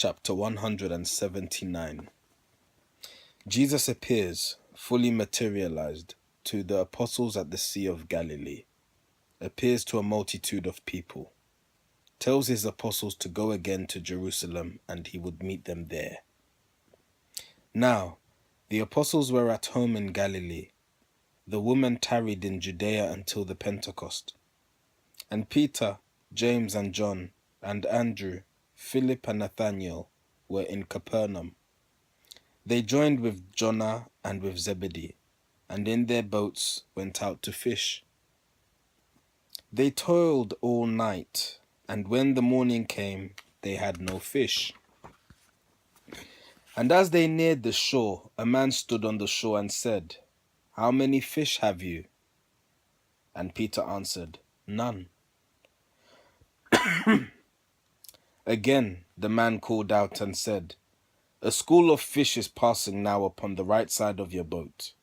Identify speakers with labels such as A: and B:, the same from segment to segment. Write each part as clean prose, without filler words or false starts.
A: Chapter 179. Jesus appears, fully materialized, to the apostles at the Sea of Galilee, appears to a multitude of people, tells his apostles to go again to Jerusalem and he would meet them there. Now, the apostles were at home in Galilee. The woman tarried in Judea until the Pentecost. And Peter, James and John, and Andrew, Philip and Nathanael were in Capernaum. They joined with Jonah and with Zebedee, and in their boats went out to fish. They toiled all night, and when the morning came, they had no fish. And as they neared the shore, a man stood on the shore and said, "How many fish have you?" And Peter answered, "None." Again the man called out and said, "A school of fish is passing now upon the right side of your boat.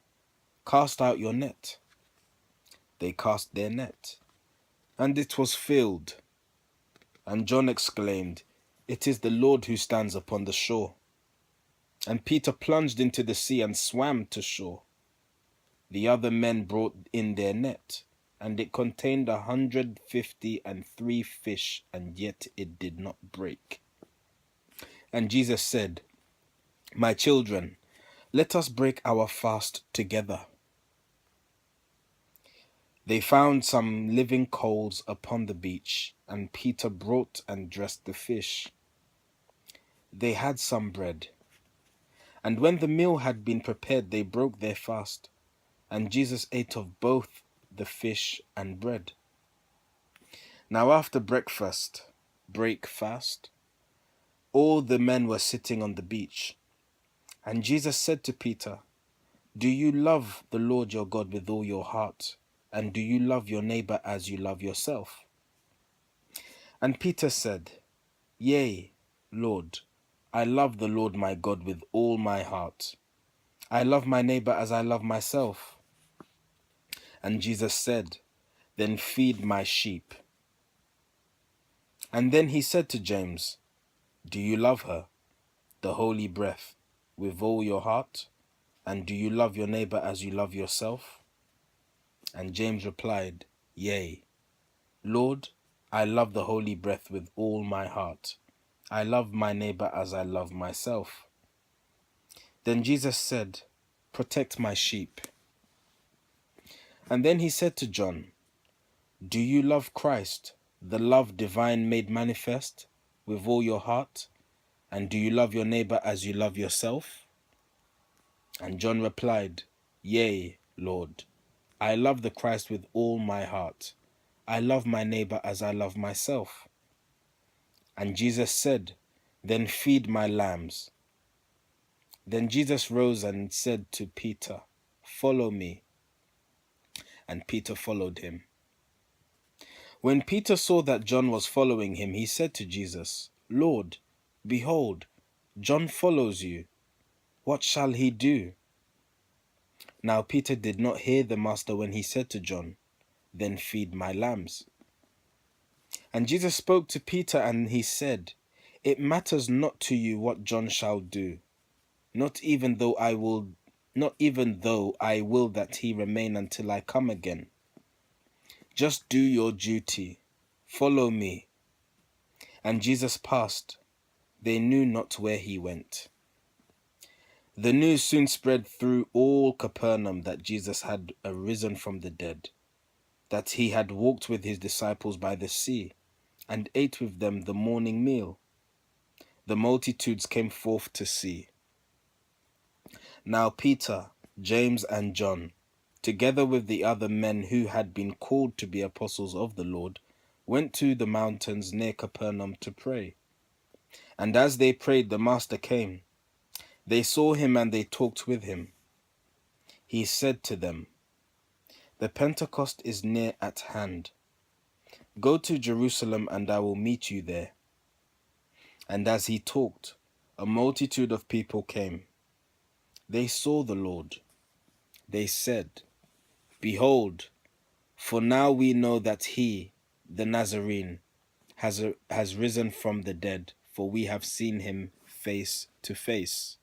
A: Cast out your net." They cast their net, and it was filled. And John exclaimed, "It is the Lord who stands upon the shore." And Peter plunged into the sea and swam to shore. The other men brought in their net, and it contained 153 fish, and yet it did not break. And Jesus said, "My children, let us break our fast together." They found some living coals upon the beach, and Peter brought and dressed the fish. They had some bread. And when the meal had been prepared, they broke their fast, and Jesus ate of both the fish and bread. Now after break fast, all the men were sitting on the beach. And Jesus said to Peter, "Do you love the Lord your God with all your heart? And do you love your neighbor as you love yourself?" And Peter said, "Yea, Lord, I love the Lord my God with all my heart. I love my neighbor as I love myself." And Jesus said, "Then feed my sheep." And then he said to James, "Do you love her, the holy breath, with all your heart? And do you love your neighbor as you love yourself?" And James replied, "Yea, Lord, I love the holy breath with all my heart. I love my neighbor as I love myself." Then Jesus said, "Protect my sheep." And then he said to John, "Do you love Christ, the love divine made manifest, with all your heart? And do you love your neighbor as you love yourself?" And John replied, "Yea, Lord, I love the Christ with all my heart. I love my neighbor as I love myself." And Jesus said, "Then feed my lambs." Then Jesus rose and said to Peter, "Follow me." And Peter followed him. When Peter saw that John was following him, he said to Jesus, "Lord, behold, John follows you. What shall he do?" Now Peter did not hear the master when he said to John, "Then feed my lambs." And Jesus spoke to Peter and he said, "It matters not to you what John shall do, not even though I will that he remain until I come again. Just do your duty. Follow me." And Jesus passed. They knew not where he went. The news soon spread through all Capernaum that Jesus had arisen from the dead, that he had walked with his disciples by the sea, and ate with them the morning meal. The multitudes came forth to see. Now Peter, James, and John, together with the other men who had been called to be apostles of the Lord, went to the mountains near Capernaum to pray. And as they prayed, the Master came. They saw him and they talked with him. He said to them, "The Pentecost is near at hand. Go to Jerusalem and I will meet you there." And as he talked, a multitude of people came. They saw the Lord. They said, "Behold, for now we know that he, the Nazarene, has risen from the dead, for we have seen him face to face.